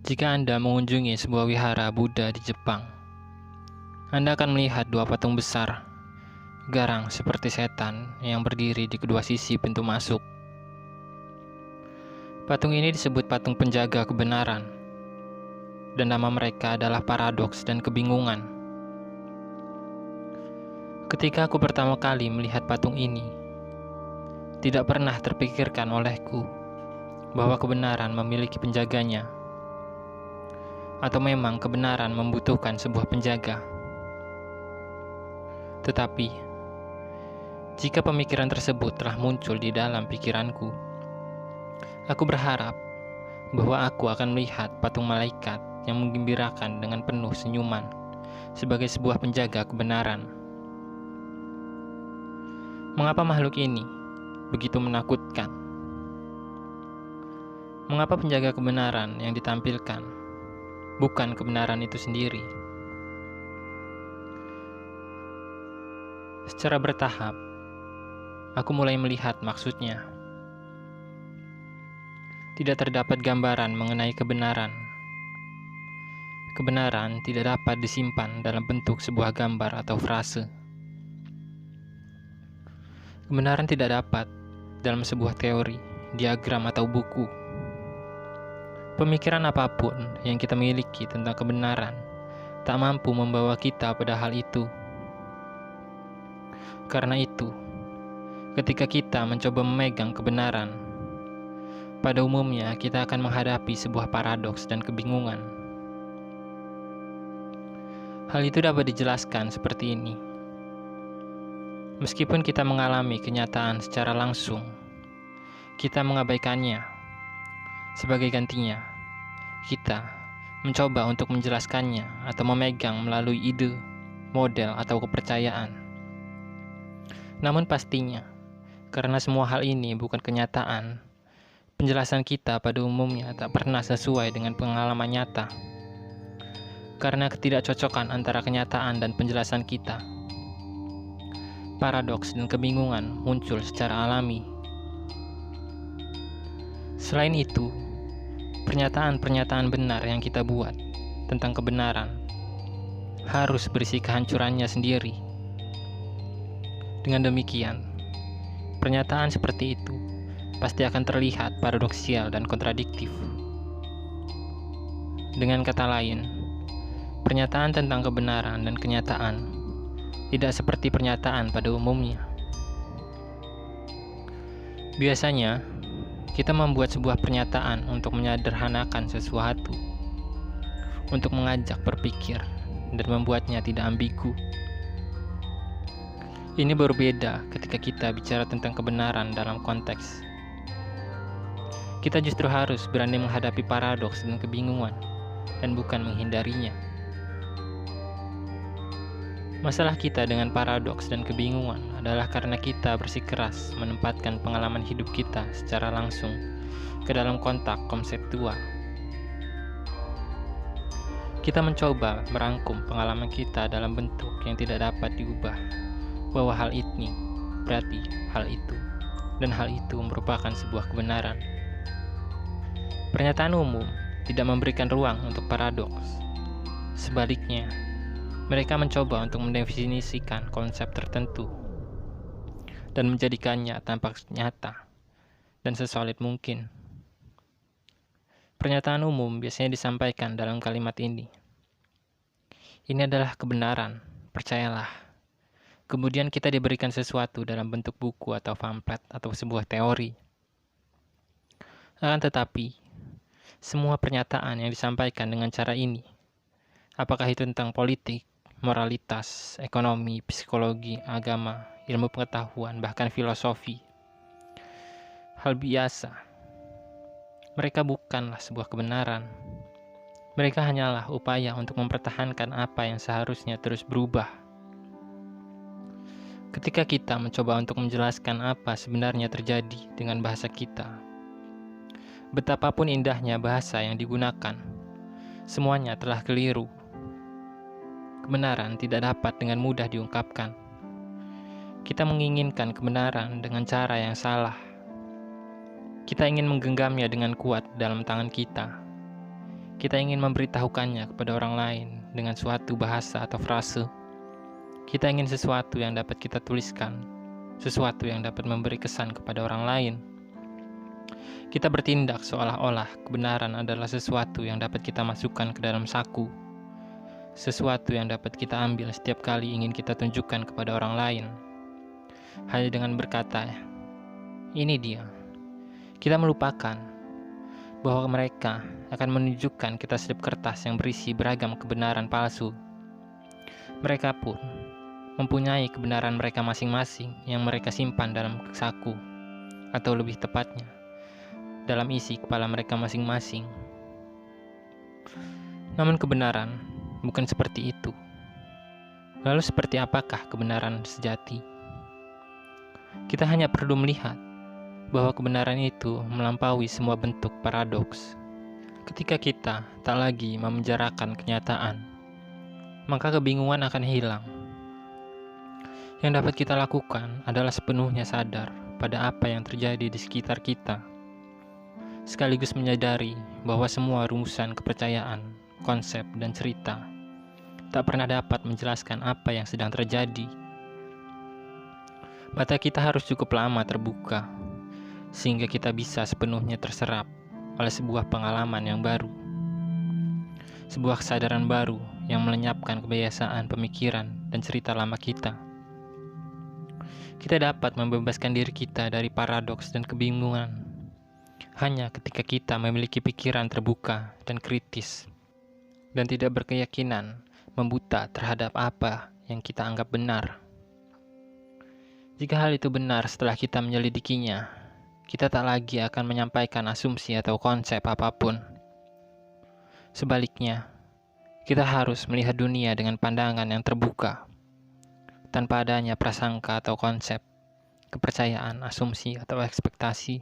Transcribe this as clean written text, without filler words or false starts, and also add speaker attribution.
Speaker 1: Jika Anda mengunjungi sebuah wihara Buddha di Jepang, Anda akan melihat dua patung besar, garang seperti setan yang berdiri di kedua sisi pintu masuk. Patung ini disebut patung penjaga kebenaran, dan nama mereka adalah paradoks dan kebingungan. Ketika aku pertama kali melihat patung ini, tidak pernah terpikirkan olehku bahwa kebenaran memiliki penjaganya, atau memang kebenaran membutuhkan sebuah penjaga. Tetapi, jika pemikiran tersebut telah muncul di dalam pikiranku, aku berharap bahwa aku akan melihat patung malaikat yang menggembirakan dengan penuh senyuman sebagai sebuah penjaga kebenaran. Mengapa makhluk ini begitu menakutkan? Mengapa penjaga kebenaran yang ditampilkan bukan kebenaran itu sendiri? Secara bertahap, aku mulai melihat maksudnya. Tidak terdapat gambaran mengenai kebenaran. Kebenaran tidak dapat disimpan dalam bentuk sebuah gambar atau frase. Kebenaran tidak dapat dalam sebuah teori, diagram, atau buku. Pemikiran apapun yang kita miliki tentang kebenaran tak mampu membawa kita pada hal itu. Karena itu, ketika kita mencoba memegang kebenaran, pada umumnya kita akan menghadapi sebuah paradoks dan kebingungan. Hal itu dapat dijelaskan seperti ini. Meskipun kita mengalami kenyataan secara langsung, kita mengabaikannya. Sebagai gantinya, kita mencoba untuk menjelaskannya atau memegang melalui ide, model, atau kepercayaan. Namun pastinya, karena semua hal ini bukan kenyataan, penjelasan kita pada umumnya tak pernah sesuai dengan pengalaman nyata. Karena ketidakcocokan antara kenyataan dan penjelasan kita, paradoks dan kebingungan muncul secara alami. Selain itu, pernyataan-pernyataan benar yang kita buat tentang kebenaran harus berisi kehancurannya sendiri. Dengan demikian, pernyataan seperti itu pasti akan terlihat paradoksial dan kontradiktif. Dengan kata lain, pernyataan tentang kebenaran dan kenyataan tidak seperti pernyataan pada umumnya. Biasanya, kita membuat sebuah pernyataan untuk menyederhanakan sesuatu, untuk mengajak berpikir, dan membuatnya tidak ambigu. Ini berbeda ketika kita bicara tentang kebenaran dalam konteks. Kita justru harus berani menghadapi paradoks dan kebingungan, dan bukan menghindarinya. Masalah kita dengan paradoks dan kebingungan adalah karena kita bersikeras menempatkan pengalaman hidup kita secara langsung ke dalam kontak konseptual. Kita mencoba merangkum pengalaman kita dalam bentuk yang tidak dapat diubah, bahwa hal ini berarti hal itu, dan hal itu merupakan sebuah kebenaran. Pernyataan umum tidak memberikan ruang untuk paradoks. Sebaliknya, mereka mencoba untuk mendefinisikan konsep tertentu dan menjadikannya tampak nyata dan sesolid mungkin. Pernyataan umum biasanya disampaikan dalam kalimat ini. Ini adalah kebenaran, percayalah. Kemudian kita diberikan sesuatu dalam bentuk buku atau pamflet atau sebuah teori. Akan tetapi, semua pernyataan yang disampaikan dengan cara ini, apakah itu tentang politik, moralitas, ekonomi, psikologi, agama, ilmu pengetahuan, bahkan filosofi, hal biasa. Mereka bukanlah sebuah kebenaran. Mereka hanyalah upaya untuk mempertahankan apa yang seharusnya terus berubah. Ketika kita mencoba untuk menjelaskan apa sebenarnya terjadi dengan bahasa kita, betapapun indahnya bahasa yang digunakan, semuanya telah keliru. Kebenaran tidak dapat dengan mudah diungkapkan. Kita menginginkan kebenaran dengan cara yang salah. Kita ingin menggenggamnya dengan kuat dalam tangan kita. Kita ingin memberitahukannya kepada orang lain dengan suatu bahasa atau frase. Kita ingin sesuatu yang dapat kita tuliskan, sesuatu yang dapat memberi kesan kepada orang lain. Kita bertindak seolah-olah kebenaran adalah sesuatu yang dapat kita masukkan ke dalam saku, sesuatu yang dapat kita ambil setiap kali ingin kita tunjukkan kepada orang lain. Hanya dengan berkata, "Ini dia." Kita melupakan bahwa mereka akan menunjukkan kita slip kertas yang berisi beragam kebenaran palsu. Mereka pun mempunyai kebenaran mereka masing-masing yang mereka simpan dalam saku, atau lebih tepatnya, dalam isi kepala mereka masing-masing. Namun kebenaran bukan seperti itu. Lalu seperti apakah kebenaran sejati? Kita hanya perlu melihat bahwa kebenaran itu melampaui semua bentuk paradoks. Ketika kita tak lagi memenjarakan kenyataan, maka kebingungan akan hilang. Yang dapat kita lakukan adalah sepenuhnya sadar pada apa yang terjadi di sekitar kita, sekaligus menyadari bahwa semua rumusan kepercayaan, konsep, dan cerita tak pernah dapat menjelaskan apa yang sedang terjadi. Mata kita harus cukup lama terbuka, sehingga kita bisa sepenuhnya terserap oleh sebuah pengalaman yang baru, sebuah kesadaran baru yang melenyapkan kebiasaan pemikiran dan cerita lama kita. Kita dapat membebaskan diri kita dari paradoks dan kebingungan hanya ketika kita memiliki pikiran terbuka dan kritis, dan tidak berkeyakinan membuta terhadap apa yang kita anggap benar. Jika hal itu benar setelah kita menyelidikinya, kita tak lagi akan menyampaikan asumsi atau konsep apapun. Sebaliknya, kita harus melihat dunia dengan pandangan yang terbuka, tanpa adanya prasangka atau konsep, kepercayaan, asumsi, atau ekspektasi.